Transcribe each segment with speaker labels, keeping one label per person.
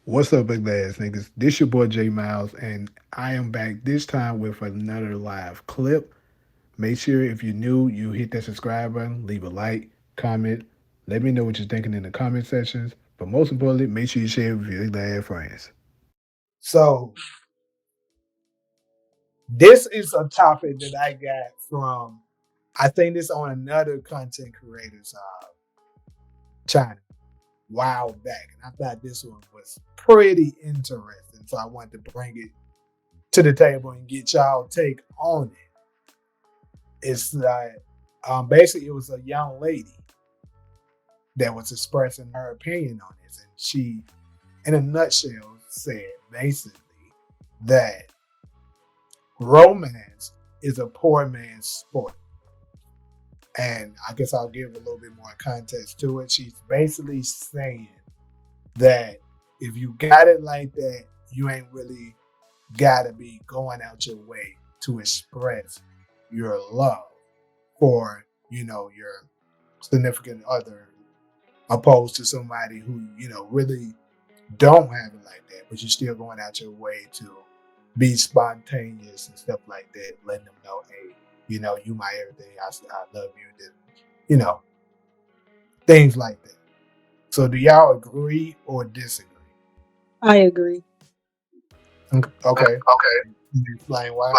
Speaker 1: What's up, big ass niggas? This your boy J Miles, and I am back this time with another live clip. Make sure if you're new, you hit that subscribe button, leave a like, comment, let me know what you're thinking in the comment sections. But most importantly, make sure you share it with your big friends.
Speaker 2: So this is a topic that I got from I think this on another content creator's channel a while back, and I thought this one was pretty interesting. So I wanted to bring it to the table and get y'all take on it. It's like basically it was a young lady that was expressing her opinion on this, and she, in a nutshell, said basically that romance is a poor man's sport. And I guess I'll give a little bit more context to it. She's basically saying that if you got it like that, you ain't really got to be going out your way to express your love for, your significant other, opposed to somebody who, really don't have it like that, but you're still going out your way to be spontaneous and stuff like that, letting them know, hey, you my everything. I love you. You know, things like that. So, do y'all agree or disagree?
Speaker 3: I agree.
Speaker 2: Okay. Can you explain why?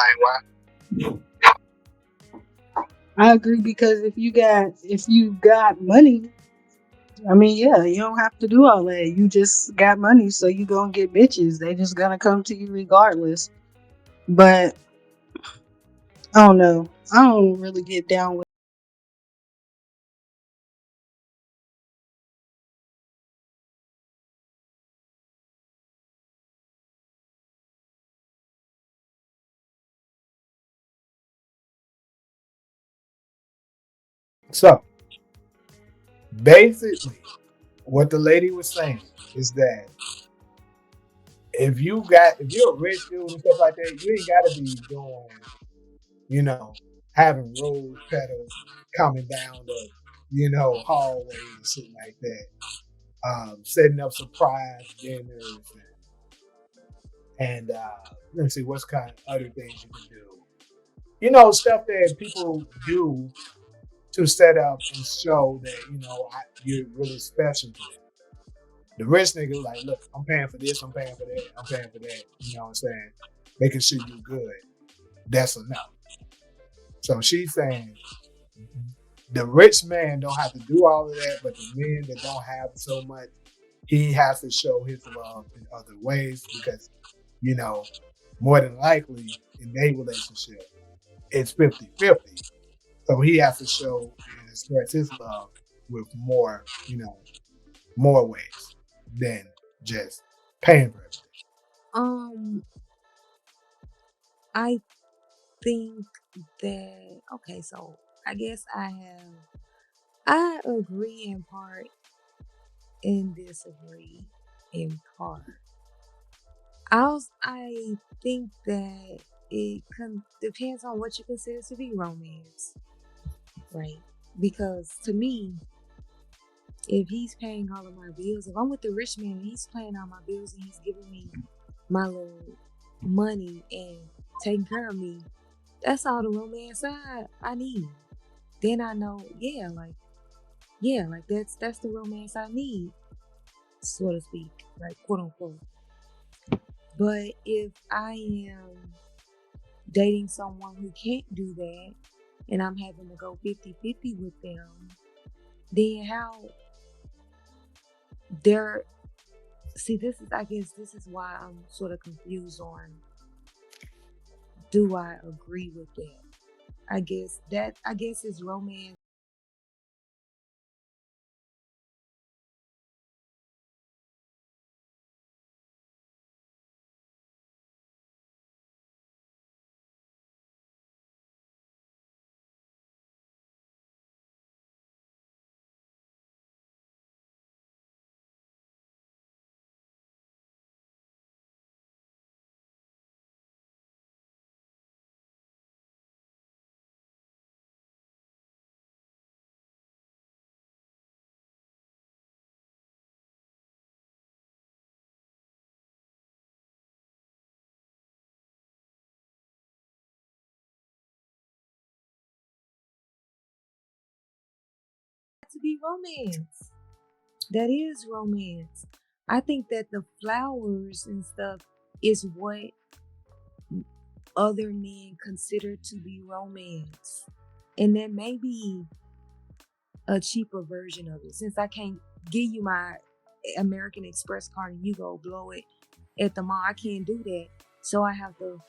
Speaker 3: I agree because if you got money, I mean, yeah, you don't have to do all that. You just got money, so you gonna get bitches. They just gonna come to you regardless. But I don't know. I don't really get down with.
Speaker 2: So, basically, what the lady was saying is that if you're a rich dude and stuff like that, you ain't got to be doing, you know, having rose petals coming down the, hallway and shit like that. Setting up surprise dinners and let me see what's kind of other things you can do. Stuff that people do to set up and show that you're really special to them. The rich nigga like, look, I'm paying for this, I'm paying for that, I'm paying for that. You know what I'm saying? Making sure you good. That's enough. So she's saying the rich man don't have to do all of that, but the men that don't have so much, he has to show his love in other ways because, you know, more than likely in their relationship, it's 50-50. So he has to show and express his love with more ways than just paying for everything.
Speaker 4: Um, I think that okay, so I guess I agree in part and disagree in part. I think that depends on what you consider to be romance, right? Because to me, if he's paying all of my bills, if I'm with the rich man and he's paying all my bills and he's giving me my little money and taking care of me, that's all the romance I need. Then I know, yeah, like that's the romance I need, so to speak, right, quote unquote. But if I am dating someone who can't do that and I'm having to go 50-50 with them, then how they're see this is I guess this is why I'm sort of confused on do I agree with that? I guess is romance to be romance. That is romance. I think that the flowers and stuff is what other men consider to be romance. And that may be a cheaper version of it. Since I can't give you my American Express card and you go blow it at the mall, I can't do that. So I have to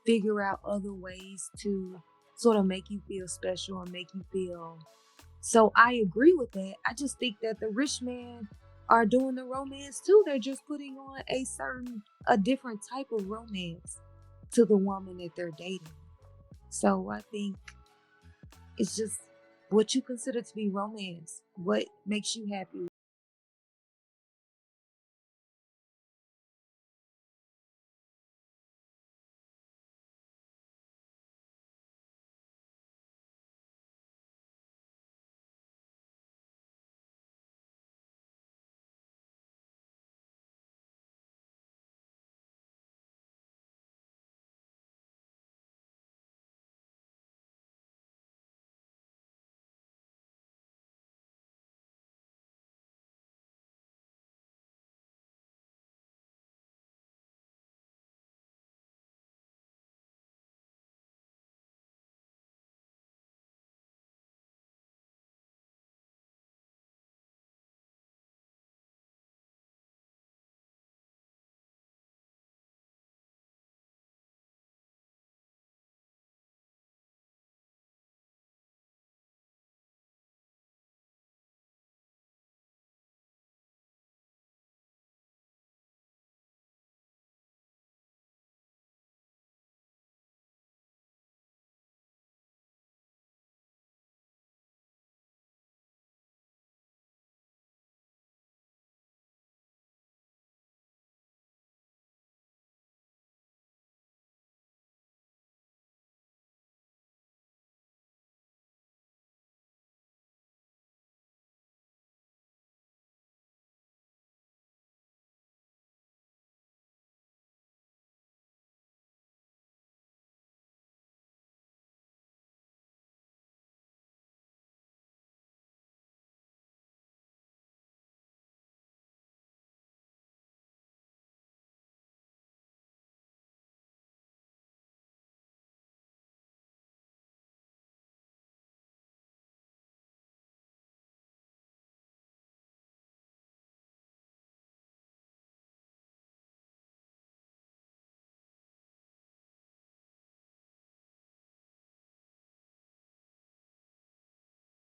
Speaker 4: figure out other ways to sort of make you feel special and make you feel. So I agree with that. I just think that the rich men are doing the romance too. They're just putting on a different type of romance to the woman that they're dating. So I think it's just what you consider to be romance. What makes you happy?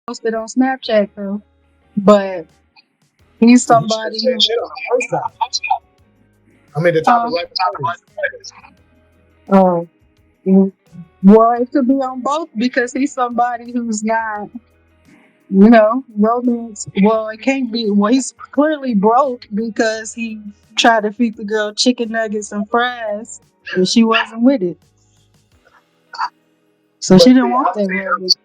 Speaker 3: Posted on Snapchat though. But he's
Speaker 2: You should have
Speaker 3: somebody
Speaker 2: said
Speaker 3: who
Speaker 2: shit on the first time. I mean, the topic
Speaker 3: um
Speaker 2: right before this.
Speaker 3: oh well it could be on both because he's somebody who's not, romance. Well, it can't be. Well, he's clearly broke because he tried to feed the girl chicken nuggets and fries, and she wasn't with it. So she
Speaker 2: But
Speaker 3: didn't
Speaker 2: see,
Speaker 3: want that romance.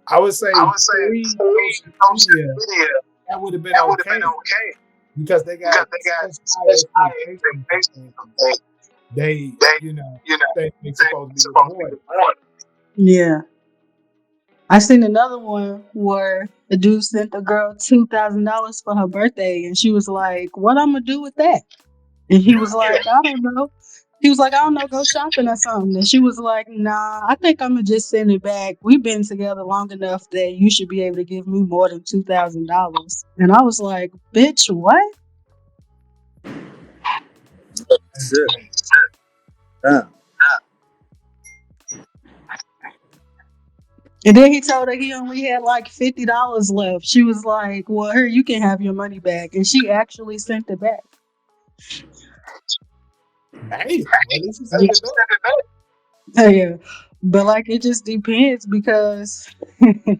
Speaker 2: I would say pre social media, that would have been okay because they got such high expectations of things. They, think they're supposed to be rewarded.
Speaker 3: Yeah. I seen another one where the dude sent the girl $2,000 for her birthday, and she was like, "What I'm gonna do with that?" And he was like, "I don't know." He was like, "I don't know, go shopping or something." And she was like, "Nah, I think I'm gonna just send it back. We've been together long enough that you should be able to give me more than $2,000." And I was like, "Bitch, what?"
Speaker 2: That's
Speaker 5: Shit.
Speaker 2: crazy.
Speaker 5: Damn.
Speaker 3: And then he told her he only had like $50 left. She was like, "Well, here, you can have your money back." And she actually sent it back.
Speaker 2: Damn. Well, at least you sent it back.
Speaker 3: Yeah. But like it just depends because it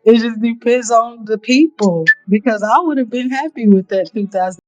Speaker 3: just depends on the people. Because I would have been happy with that 2,000.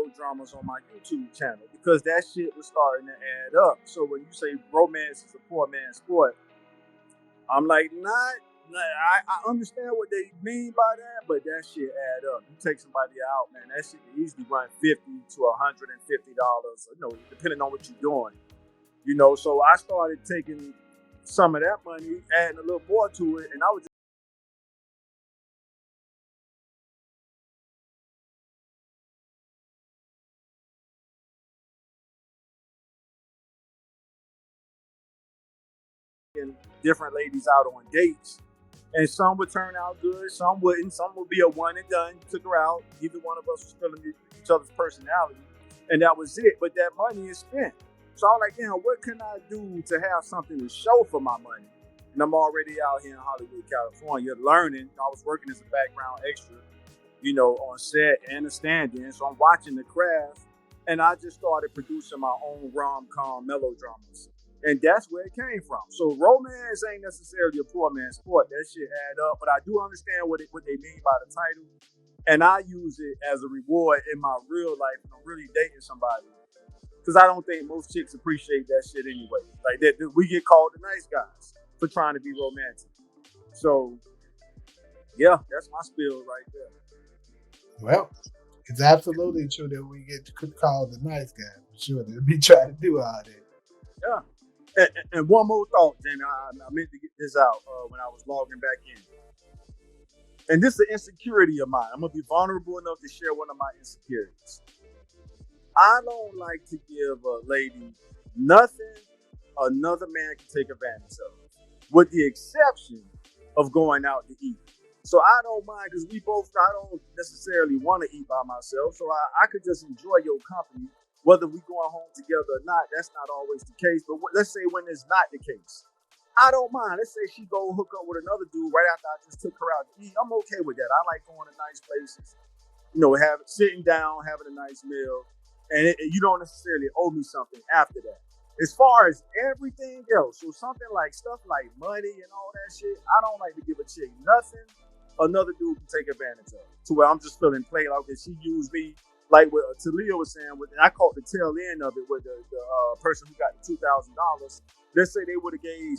Speaker 5: melodramas on my YouTube channel because that shit was starting to add up. So when you say romance is a poor man's sport, I'm like, I understand what they mean by that, but that shit add up. You take somebody out, man, that shit can easily run $50 to $150, depending on what you're doing. So I started taking some of that money, adding a little more to it, and I was taking different ladies out on dates. And some would turn out good, some wouldn't. Some would be a one and done. Took her out. Either one of us was feeling each other's personality, and that was it. But that money is spent. So I was like, damn, what can I do to have something to show for my money? And I'm already out here in Hollywood, California, learning. I was working as a background extra, on set and a stand-in. So I'm watching the craft, and I just started producing my own rom-com melodramas. And that's where it came from. So romance ain't necessarily a poor man's sport. That shit add up. But I do understand what they mean by the title. And I use it as a reward in my real life when I'm really dating somebody. Because I don't think most chicks appreciate that shit anyway. Like that, we get called the nice guys for trying to be romantic. So, yeah, that's my spiel right there.
Speaker 2: Well, it's absolutely true that we get called the nice guy. For sure, that we try to do all that.
Speaker 5: Yeah. And one more thought, Jamie. I meant to get this out when I was logging back in. And this is an insecurity of mine. I'm going to be vulnerable enough to share one of my insecurities. I don't like to give a lady nothing another man can take advantage of, with the exception of going out to eat. So I don't mind because I don't necessarily want to eat by myself. So I could just enjoy your company. Whether we going home together or not, that's not always the case. But let's say when it's not the case, I don't mind. Let's say she go hook up with another dude right after I just took her out to eat. I'm okay with that. I like going to nice places, sitting down, having a nice meal, and you don't necessarily owe me something after that. As far as everything else, so something like stuff like money and all that shit, I don't like to give a chick nothing another dude can take advantage of. To where I'm just feeling played like, okay, she used me. Like what Talia was saying, I caught the tail end of it with the person who got the $2,000. Let's say they would have gave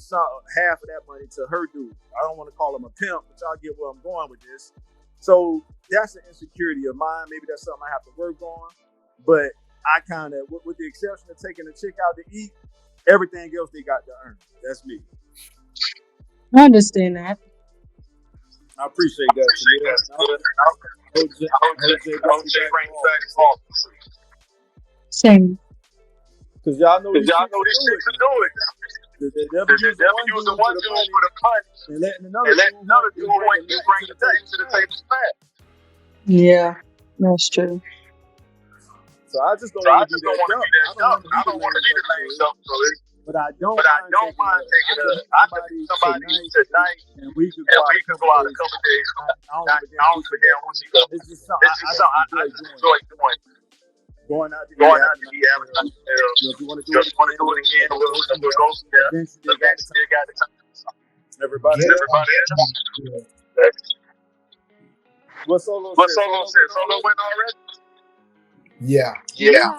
Speaker 5: half of that money to her dude. I don't want to call him a pimp, but y'all get where I'm going with this. So that's an insecurity of mine. Maybe that's something I have to work on. But I kind of, with the exception of taking a chick out to eat, everything else they got to earn. That's me.
Speaker 3: I understand that.
Speaker 5: I appreciate that. I hope Jay brought me back involved.
Speaker 3: Same.
Speaker 5: Because y'all know these chicks are doing it. They never use the one dude for the money and letting another dude want you bring the table back.
Speaker 3: Yeah, that's true.
Speaker 5: So I just don't want to be that dumb. I don't want to be the lame dumb. But I don't mind taking somebody tonight, and we could go out a couple days. I don't forget what she goes. It's just something I just enjoy doing. Going out to eat, having a nice meal. If you want to do it again, we'll go from there. Eventually, you got the time. Everybody. What Solo said? Solo went already?
Speaker 2: Yeah.
Speaker 4: Yeah.